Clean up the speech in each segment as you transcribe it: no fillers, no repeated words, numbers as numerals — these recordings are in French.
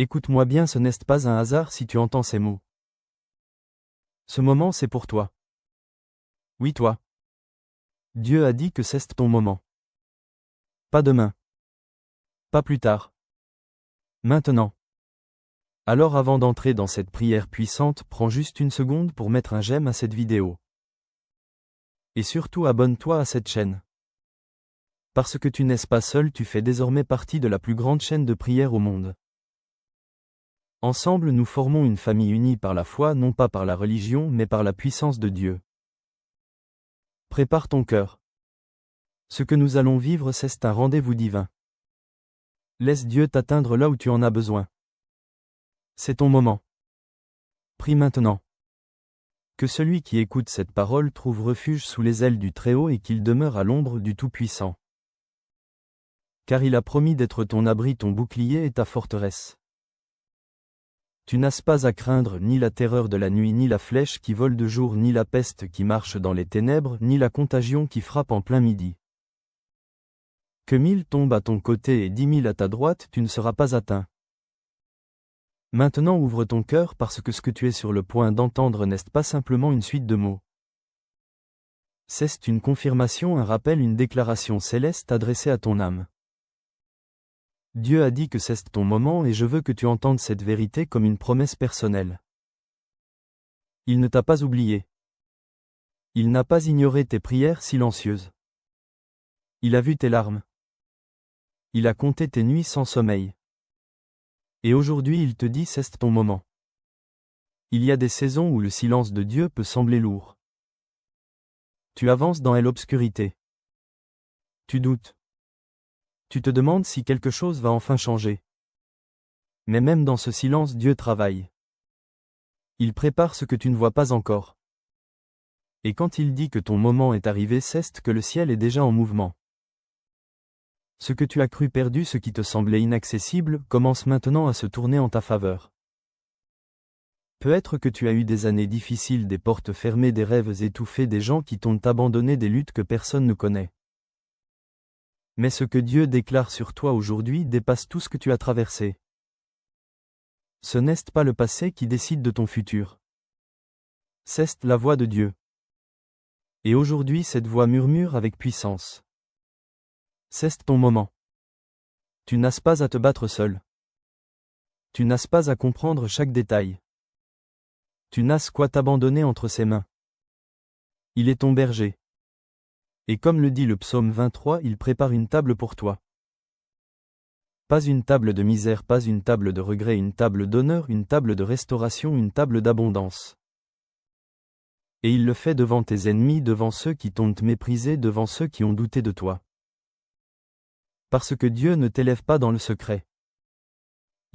Écoute-moi bien, ce n'est pas un hasard si tu entends ces mots. Ce moment c'est pour toi. Oui toi. Dieu a dit que c'est ton moment. Pas demain. Pas plus tard. Maintenant. Alors avant d'entrer dans cette prière puissante, prends juste une seconde pour mettre un j'aime à cette vidéo. Et surtout abonne-toi à cette chaîne. Parce que tu n'es pas seul, tu fais désormais partie de la plus grande chaîne de prière au monde. Ensemble nous formons une famille unie par la foi, non pas par la religion, mais par la puissance de Dieu. Prépare ton cœur. Ce que nous allons vivre, c'est un rendez-vous divin. Laisse Dieu t'atteindre là où tu en as besoin. C'est ton moment. Prie maintenant. Que celui qui écoute cette parole trouve refuge sous les ailes du Très-Haut et qu'il demeure à l'ombre du Tout-Puissant. Car il a promis d'être ton abri, ton bouclier et ta forteresse. Tu n'as pas à craindre ni la terreur de la nuit, ni la flèche qui vole de jour, ni la peste qui marche dans les ténèbres, ni la contagion qui frappe en plein midi. Que 1000 tombent à ton côté et 10 000 à ta droite, tu ne seras pas atteint. Maintenant ouvre ton cœur parce que ce que tu es sur le point d'entendre n'est pas simplement une suite de mots. C'est une confirmation, un rappel, une déclaration céleste adressée à ton âme. Dieu a dit que c'est ton moment et je veux que tu entendes cette vérité comme une promesse personnelle. Il ne t'a pas oublié. Il n'a pas ignoré tes prières silencieuses. Il a vu tes larmes. Il a compté tes nuits sans sommeil. Et aujourd'hui il te dit c'est ton moment. Il y a des saisons où le silence de Dieu peut sembler lourd. Tu avances dans l'obscurité. Tu doutes. Tu te demandes si quelque chose va enfin changer. Mais même dans ce silence, Dieu travaille. Il prépare ce que tu ne vois pas encore. Et quand il dit que ton moment est arrivé, c'est que le ciel est déjà en mouvement. Ce que tu as cru perdu, ce qui te semblait inaccessible, commence maintenant à se tourner en ta faveur. Peut-être que tu as eu des années difficiles, des portes fermées, des rêves étouffés, des gens qui t'ont abandonné, des luttes que personne ne connaît. Mais ce que Dieu déclare sur toi aujourd'hui dépasse tout ce que tu as traversé. Ce n'est pas le passé qui décide de ton futur. C'est la voix de Dieu. Et aujourd'hui cette voix murmure avec puissance. C'est ton moment. Tu n'as pas à te battre seul. Tu n'as pas à comprendre chaque détail. Tu n'as qu'à t'abandonner entre ses mains. Il est ton berger. Et comme le dit le psaume 23, il prépare une table pour toi. Pas une table de misère, pas une table de regret, une table d'honneur, une table de restauration, une table d'abondance. Et il le fait devant tes ennemis, devant ceux qui t'ont méprisé, devant ceux qui ont douté de toi. Parce que Dieu ne t'élève pas dans le secret.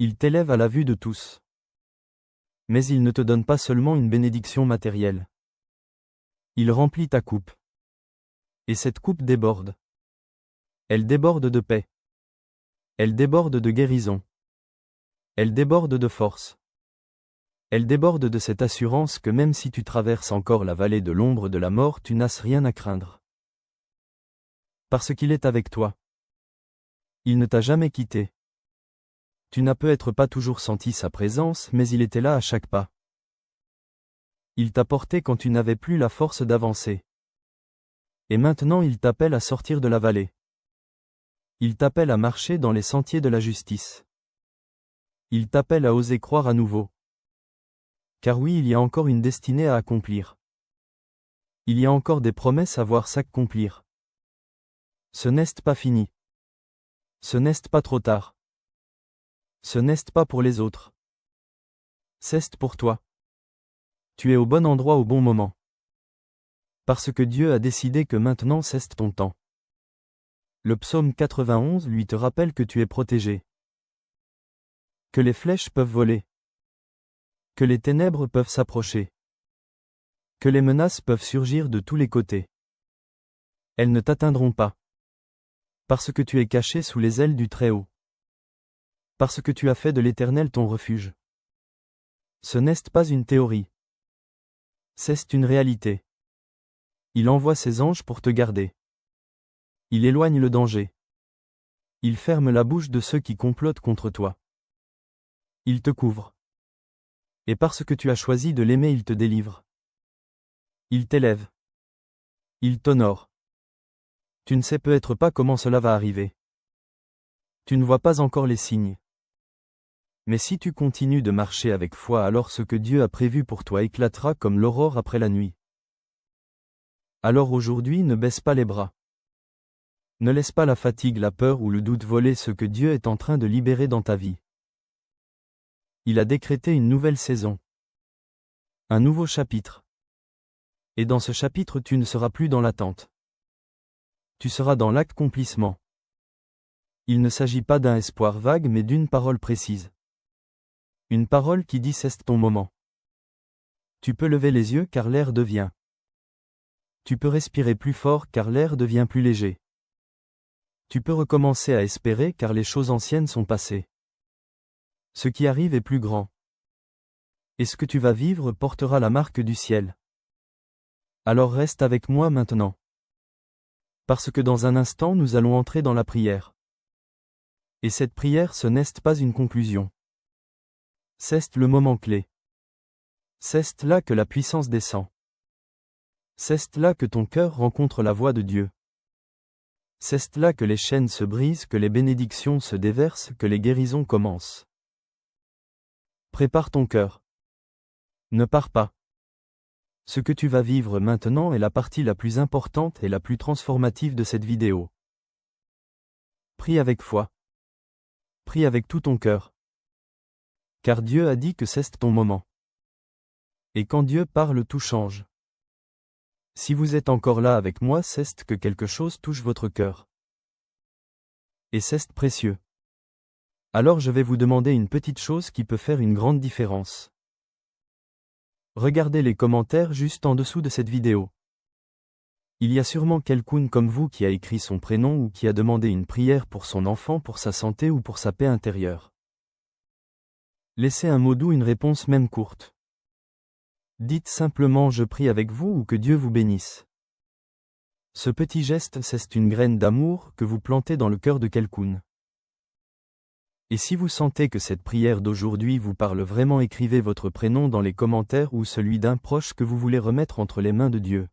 Il t'élève à la vue de tous. Mais il ne te donne pas seulement une bénédiction matérielle. Il remplit ta coupe. Et cette coupe déborde. Elle déborde de paix. Elle déborde de guérison. Elle déborde de force. Elle déborde de cette assurance que même si tu traverses encore la vallée de l'ombre de la mort, tu n'as rien à craindre. Parce qu'il est avec toi. Il ne t'a jamais quitté. Tu n'as peut-être pas toujours senti sa présence, mais il était là à chaque pas. Il t'a porté quand tu n'avais plus la force d'avancer. Et maintenant il t'appelle à sortir de la vallée. Il t'appelle à marcher dans les sentiers de la justice. Il t'appelle à oser croire à nouveau. Car oui, il y a encore une destinée à accomplir. Il y a encore des promesses à voir s'accomplir. Ce n'est pas fini. Ce n'est pas trop tard. Ce n'est pas pour les autres. C'est pour toi. Tu es au bon endroit au bon moment. Parce que Dieu a décidé que maintenant c'est ton temps. Le psaume 91 lui te rappelle que tu es protégé. Que les flèches peuvent voler. Que les ténèbres peuvent s'approcher. Que les menaces peuvent surgir de tous les côtés. Elles ne t'atteindront pas. Parce que tu es caché sous les ailes du Très-Haut. Parce que tu as fait de l'Éternel ton refuge. Ce n'est pas une théorie. C'est une réalité. Il envoie ses anges pour te garder. Il éloigne le danger. Il ferme la bouche de ceux qui complotent contre toi. Il te couvre. Et parce que tu as choisi de l'aimer, il te délivre. Il t'élève. Il t'honore. Tu ne sais peut-être pas comment cela va arriver. Tu ne vois pas encore les signes. Mais si tu continues de marcher avec foi, alors ce que Dieu a prévu pour toi éclatera comme l'aurore après la nuit. Alors aujourd'hui, ne baisse pas les bras. Ne laisse pas la fatigue, la peur ou le doute voler ce que Dieu est en train de libérer dans ta vie. Il a décrété une nouvelle saison. Un nouveau chapitre. Et dans ce chapitre, tu ne seras plus dans l'attente. Tu seras dans l'accomplissement. Il ne s'agit pas d'un espoir vague mais d'une parole précise. Une parole qui dit c'est ton moment. Tu peux lever les yeux car l'air devient. Tu peux respirer plus fort car l'air devient plus léger. Tu peux recommencer à espérer car les choses anciennes sont passées. Ce qui arrive est plus grand. Et ce que tu vas vivre portera la marque du ciel. Alors reste avec moi maintenant. Parce que dans un instant nous allons entrer dans la prière. Et cette prière ce n'est pas une conclusion. C'est le moment clé. C'est là que la puissance descend. C'est là que ton cœur rencontre la voix de Dieu. C'est là que les chaînes se brisent, que les bénédictions se déversent, que les guérisons commencent. Prépare ton cœur. Ne pars pas. Ce que tu vas vivre maintenant est la partie la plus importante et la plus transformative de cette vidéo. Prie avec foi. Prie avec tout ton cœur. Car Dieu a dit que c'est ton moment. Et quand Dieu parle, tout change. Si vous êtes encore là avec moi, c'est que quelque chose touche votre cœur. Et c'est précieux. Alors je vais vous demander une petite chose qui peut faire une grande différence. Regardez les commentaires juste en dessous de cette vidéo. Il y a sûrement quelqu'un comme vous qui a écrit son prénom ou qui a demandé une prière pour son enfant, pour sa santé ou pour sa paix intérieure. Laissez un mot doux, une réponse même courte. Dites simplement « Je prie avec vous » ou « Que Dieu vous bénisse ». Ce petit geste, c'est une graine d'amour que vous plantez dans le cœur de quelqu'un. Et si vous sentez que cette prière d'aujourd'hui vous parle vraiment, écrivez votre prénom dans les commentaires ou celui d'un proche que vous voulez remettre entre les mains de Dieu.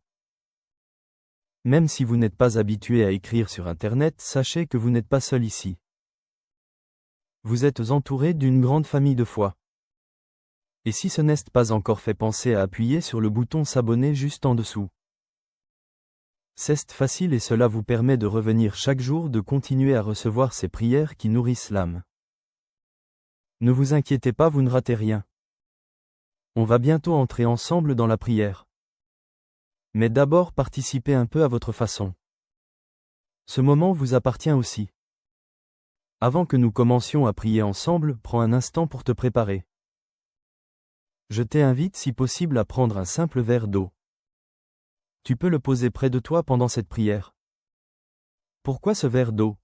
Même si vous n'êtes pas habitué à écrire sur Internet, sachez que vous n'êtes pas seul ici. Vous êtes entouré d'une grande famille de foi. Et si ce n'est pas encore fait, pensez à appuyer sur le bouton s'abonner juste en dessous. C'est facile et cela vous permet de revenir chaque jour, de continuer à recevoir ces prières qui nourrissent l'âme. Ne vous inquiétez pas, vous ne ratez rien. On va bientôt entrer ensemble dans la prière. Mais d'abord participez un peu à votre façon. Ce moment vous appartient aussi. Avant que nous commencions à prier ensemble, prends un instant pour te préparer. Je t'invite si possible à prendre un simple verre d'eau. Tu peux le poser près de toi pendant cette prière. Pourquoi ce verre d'eau?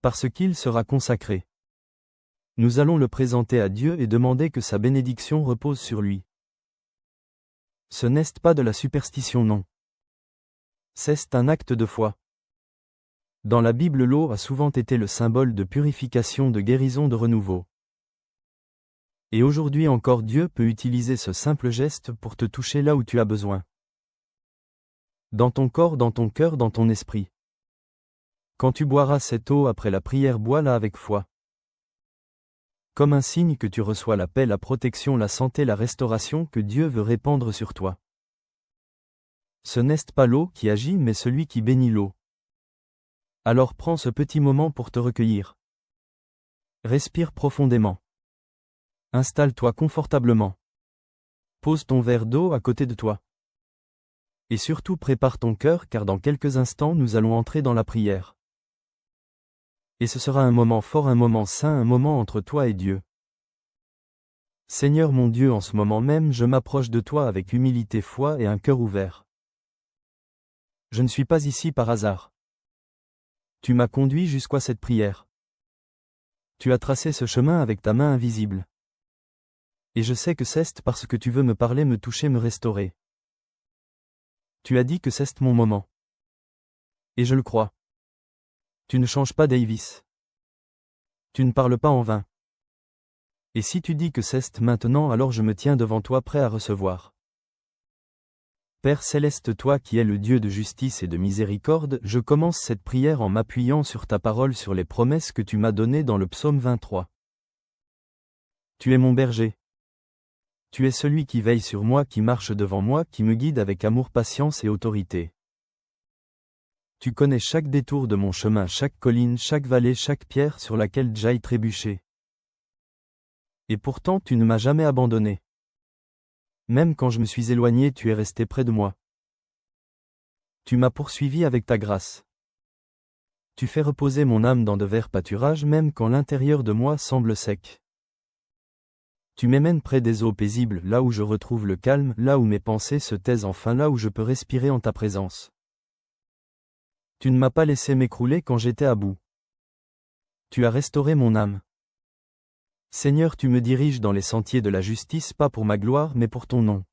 Parce qu'il sera consacré. Nous allons le présenter à Dieu et demander que sa bénédiction repose sur lui. Ce n'est pas de la superstition, non. C'est un acte de foi. Dans la Bible, l'eau a souvent été le symbole de purification, de guérison, de renouveau. Et aujourd'hui encore, Dieu peut utiliser ce simple geste pour te toucher là où tu as besoin. Dans ton corps, dans ton cœur, dans ton esprit. Quand tu boiras cette eau après la prière, bois-la avec foi. Comme un signe que tu reçois la paix, la protection, la santé, la restauration que Dieu veut répandre sur toi. Ce n'est pas l'eau qui agit mais celui qui bénit l'eau. Alors prends ce petit moment pour te recueillir. Respire profondément. Installe-toi confortablement. Pose ton verre d'eau à côté de toi. Et surtout prépare ton cœur car dans quelques instants nous allons entrer dans la prière. Et ce sera un moment fort, un moment saint, un moment entre toi et Dieu. Seigneur mon Dieu, en ce moment même je m'approche de toi avec humilité, foi et un cœur ouvert. Je ne suis pas ici par hasard. Tu m'as conduit jusqu'à cette prière. Tu as tracé ce chemin avec ta main invisible. Et je sais que c'est parce que tu veux me parler, me toucher, me restaurer. Tu as dit que c'est mon moment. Et je le crois. Tu ne changes pas, Davis. Tu ne parles pas en vain. Et si tu dis que c'est maintenant, alors je me tiens devant toi prêt à recevoir. Père céleste, toi qui es le Dieu de justice et de miséricorde, je commence cette prière en m'appuyant sur ta parole, sur les promesses que tu m'as données dans le psaume 23. Tu es mon berger. Tu es celui qui veille sur moi, qui marche devant moi, qui me guide avec amour, patience et autorité. Tu connais chaque détour de mon chemin, chaque colline, chaque vallée, chaque pierre sur laquelle j'aille trébucher. Et pourtant tu ne m'as jamais abandonné. Même quand je me suis éloigné, tu es resté près de moi. Tu m'as poursuivi avec ta grâce. Tu fais reposer mon âme dans de verts pâturages même quand l'intérieur de moi semble sec. Tu m'emmènes près des eaux paisibles, là où je retrouve le calme, là où mes pensées se taisent enfin, là où je peux respirer en ta présence. Tu ne m'as pas laissé m'écrouler quand j'étais à bout. Tu as restauré mon âme. Seigneur, tu me diriges dans les sentiers de la justice, pas pour ma gloire mais pour ton nom.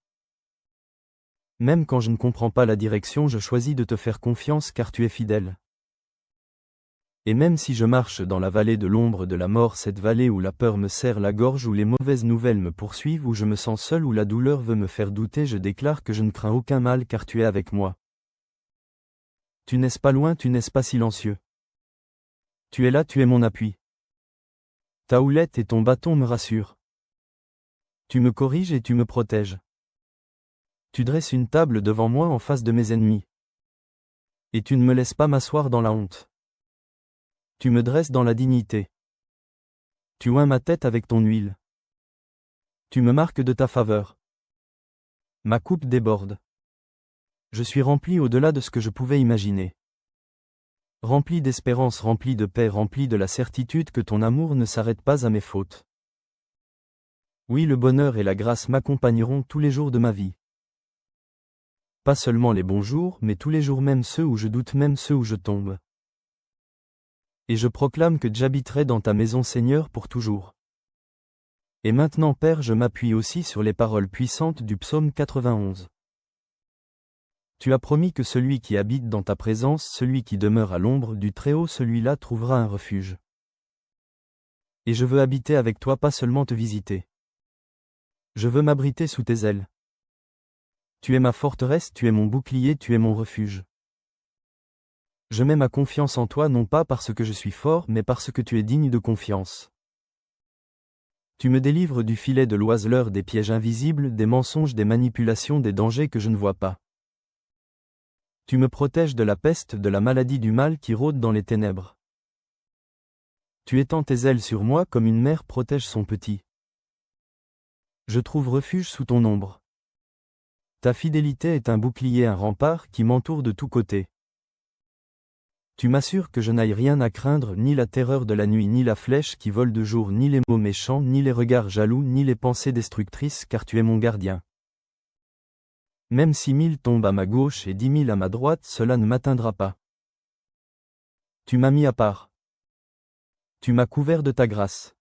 Même quand je ne comprends pas la direction, je choisis de te faire confiance car tu es fidèle. Et même si je marche dans la vallée de l'ombre de la mort, cette vallée où la peur me serre la gorge, où les mauvaises nouvelles me poursuivent, où je me sens seul, où la douleur veut me faire douter, je déclare que je ne crains aucun mal car tu es avec moi. Tu n'es pas loin, tu n'es pas silencieux. Tu es là, tu es mon appui. Ta houlette et ton bâton me rassurent. Tu me corriges et tu me protèges. Tu dresses une table devant moi en face de mes ennemis. Et tu ne me laisses pas m'asseoir dans la honte. Tu me dresses dans la dignité. Tu oins ma tête avec ton huile. Tu me marques de ta faveur. Ma coupe déborde. Je suis rempli au-delà de ce que je pouvais imaginer. Rempli d'espérance, rempli de paix, rempli de la certitude que ton amour ne s'arrête pas à mes fautes. Oui, le bonheur et la grâce m'accompagneront tous les jours de ma vie. Pas seulement les bons jours, mais tous les jours, même ceux où je doute, même ceux où je tombe. Et je proclame que j'habiterai dans ta maison, Seigneur, pour toujours. Et maintenant, Père, je m'appuie aussi sur les paroles puissantes du psaume 91. Tu as promis que celui qui habite dans ta présence, celui qui demeure à l'ombre du Très-Haut, celui-là trouvera un refuge. Et je veux habiter avec toi, pas seulement te visiter. Je veux m'abriter sous tes ailes. Tu es ma forteresse, tu es mon bouclier, tu es mon refuge. Je mets ma confiance en toi non pas parce que je suis fort, mais parce que tu es digne de confiance. Tu me délivres du filet de l'oiseleur, des pièges invisibles, des mensonges, des manipulations, des dangers que je ne vois pas. Tu me protèges de la peste, de la maladie, du mal qui rôde dans les ténèbres. Tu étends tes ailes sur moi comme une mère protège son petit. Je trouve refuge sous ton ombre. Ta fidélité est un bouclier, un rempart qui m'entoure de tous côtés. Tu m'assures que je n'aille rien à craindre, ni la terreur de la nuit, ni la flèche qui vole de jour, ni les mots méchants, ni les regards jaloux, ni les pensées destructrices, car tu es mon gardien. Même si 1000 tombent à ma gauche et 10 000 à ma droite, cela ne m'atteindra pas. Tu m'as mis à part. Tu m'as couvert de ta grâce.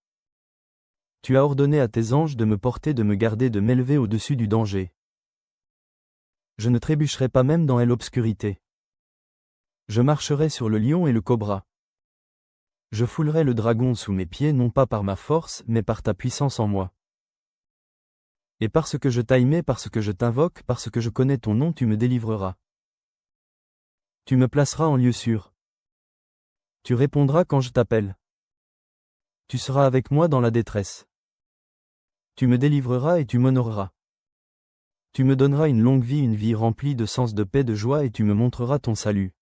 Tu as ordonné à tes anges de me porter, de me garder, de m'élever au-dessus du danger. Je ne trébucherai pas même dans l'obscurité. Je marcherai sur le lion et le cobra. Je foulerai le dragon sous mes pieds, non pas par ma force, mais par ta puissance en moi. Et parce que je t'aime, parce que je t'invoque, parce que je connais ton nom, tu me délivreras. Tu me placeras en lieu sûr. Tu répondras quand je t'appelle. Tu seras avec moi dans la détresse. Tu me délivreras et tu m'honoreras. Tu me donneras une longue vie, une vie remplie de sens, de paix, de joie, et tu me montreras ton salut.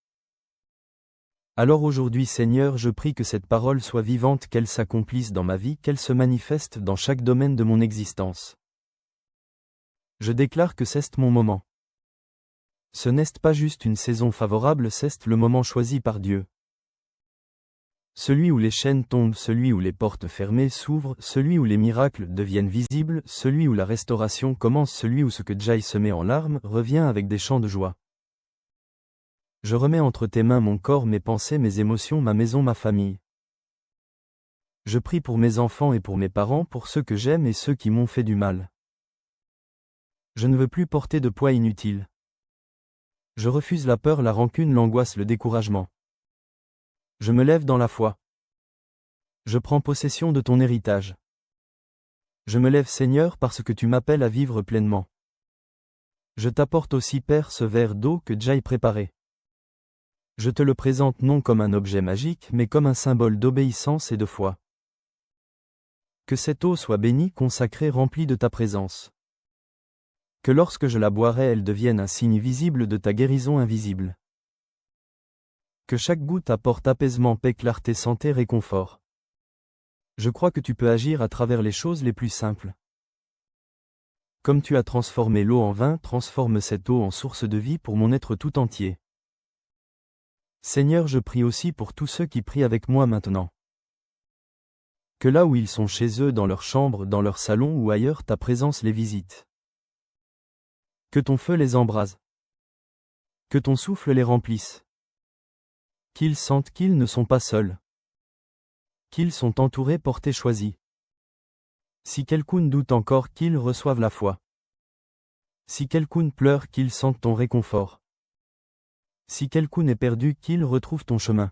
Alors aujourd'hui, Seigneur, je prie que cette parole soit vivante, qu'elle s'accomplisse dans ma vie, qu'elle se manifeste dans chaque domaine de mon existence. Je déclare que c'est mon moment. Ce n'est pas juste une saison favorable, c'est le moment choisi par Dieu. Celui où les chaînes tombent, celui où les portes fermées s'ouvrent, celui où les miracles deviennent visibles, celui où la restauration commence, celui où ce que j'aille semer en larmes revient avec des chants de joie. Je remets entre tes mains mon corps, mes pensées, mes émotions, ma maison, ma famille. Je prie pour mes enfants et pour mes parents, pour ceux que j'aime et ceux qui m'ont fait du mal. Je ne veux plus porter de poids inutile. Je refuse la peur, la rancune, l'angoisse, le découragement. Je me lève dans la foi. Je prends possession de ton héritage. Je me lève Seigneur parce que tu m'appelles à vivre pleinement. Je t'apporte aussi Père ce verre d'eau que j'aille préparer. Je te le présente non comme un objet magique mais comme un symbole d'obéissance et de foi. Que cette eau soit bénie, consacrée, remplie de ta présence. Que lorsque je la boirai elle devienne un signe visible de ta guérison invisible. Que chaque goutte apporte apaisement, paix, clarté, santé, réconfort. Je crois que tu peux agir à travers les choses les plus simples. Comme tu as transformé l'eau en vin, transforme cette eau en source de vie pour mon être tout entier. Seigneur, je prie aussi pour tous ceux qui prient avec moi maintenant. Que là où ils sont chez eux, dans leur chambre, dans leur salon ou ailleurs, ta présence les visite. Que ton feu les embrase. Que ton souffle les remplisse. Qu'ils sentent qu'ils ne sont pas seuls. Qu'ils sont entourés, portés, choisis. Si quelqu'un doute encore, qu'ils reçoivent la foi. Si quelqu'un pleure, qu'ils sentent ton réconfort. Si quelqu'un est perdu, qu'il retrouve ton chemin.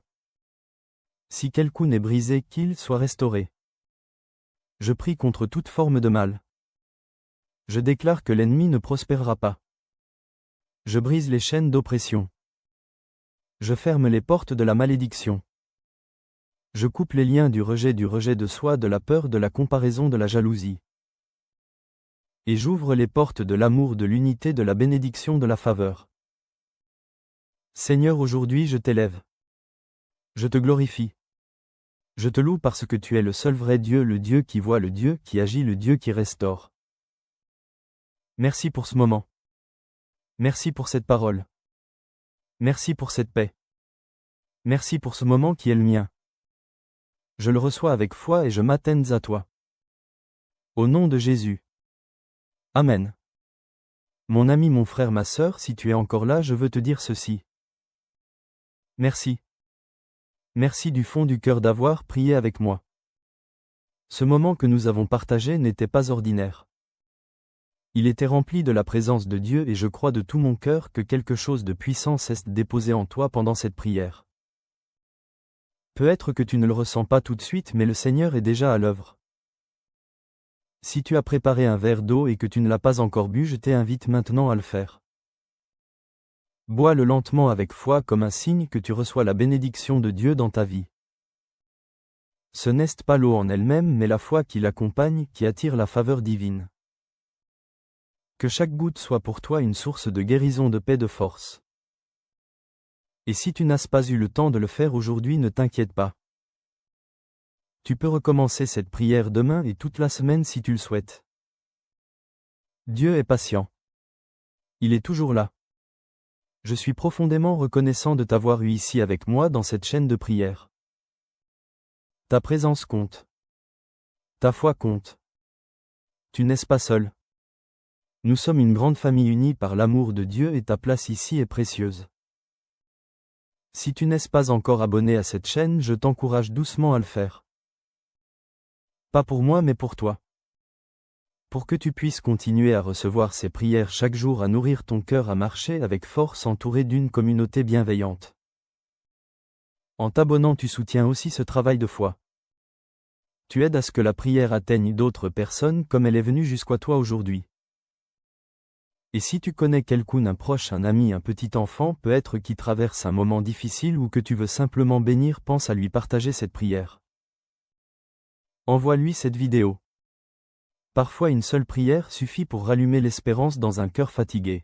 Si quelqu'un est brisé, qu'il soit restauré. Je prie contre toute forme de mal. Je déclare que l'ennemi ne prospérera pas. Je brise les chaînes d'oppression. Je ferme les portes de la malédiction. Je coupe les liens du rejet de soi, de la peur, de la comparaison, de la jalousie. Et j'ouvre les portes de l'amour, de l'unité, de la bénédiction, de la faveur. Seigneur, aujourd'hui je t'élève. Je te glorifie. Je te loue parce que tu es le seul vrai Dieu, le Dieu qui voit, le Dieu qui agit, le Dieu qui restaure. Merci pour ce moment. Merci pour cette parole. Merci pour cette paix. Merci pour ce moment qui est le mien. Je le reçois avec foi et je m'attends à toi. Au nom de Jésus. Amen. Mon ami, mon frère, ma sœur, si tu es encore là, je veux te dire ceci. Merci. Merci du fond du cœur d'avoir prié avec moi. Ce moment que nous avons partagé n'était pas ordinaire. Il était rempli de la présence de Dieu et je crois de tout mon cœur que quelque chose de puissant s'est déposé en toi pendant cette prière. Peut-être que tu ne le ressens pas tout de suite, mais le Seigneur est déjà à l'œuvre. Si tu as préparé un verre d'eau et que tu ne l'as pas encore bu, je t'invite maintenant à le faire. Bois-le lentement avec foi comme un signe que tu reçois la bénédiction de Dieu dans ta vie. Ce n'est pas l'eau en elle-même mais la foi qui l'accompagne, qui attire la faveur divine. Que chaque goutte soit pour toi une source de guérison, de paix, de force. Et si tu n'as pas eu le temps de le faire aujourd'hui, ne t'inquiète pas. Tu peux recommencer cette prière demain et toute la semaine si tu le souhaites. Dieu est patient. Il est toujours là. Je suis profondément reconnaissant de t'avoir eu ici avec moi dans cette chaîne de prière. Ta présence compte. Ta foi compte. Tu n'es pas seul. Nous sommes une grande famille unie par l'amour de Dieu et ta place ici est précieuse. Si tu n'es pas encore abonné à cette chaîne, je t'encourage doucement à le faire. Pas pour moi mais pour toi. Pour que tu puisses continuer à recevoir ces prières chaque jour, à nourrir ton cœur, à marcher avec force entouré d'une communauté bienveillante. En t'abonnant, tu soutiens aussi ce travail de foi. Tu aides à ce que la prière atteigne d'autres personnes comme elle est venue jusqu'à toi aujourd'hui. Et si tu connais quelqu'un, un proche, un ami, un petit enfant, peut-être qui traverse un moment difficile ou que tu veux simplement bénir, pense à lui partager cette prière. Envoie-lui cette vidéo. Parfois une seule prière suffit pour rallumer l'espérance dans un cœur fatigué.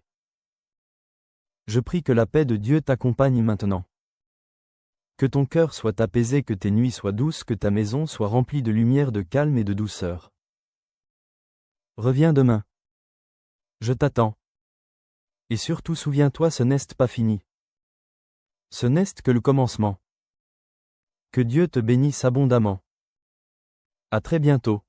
Je prie que la paix de Dieu t'accompagne maintenant. Que ton cœur soit apaisé, que tes nuits soient douces, que ta maison soit remplie de lumière, de calme et de douceur. Reviens demain. Je t'attends. Et surtout souviens-toi, ce n'est pas fini. Ce n'est que le commencement. Que Dieu te bénisse abondamment. À très bientôt.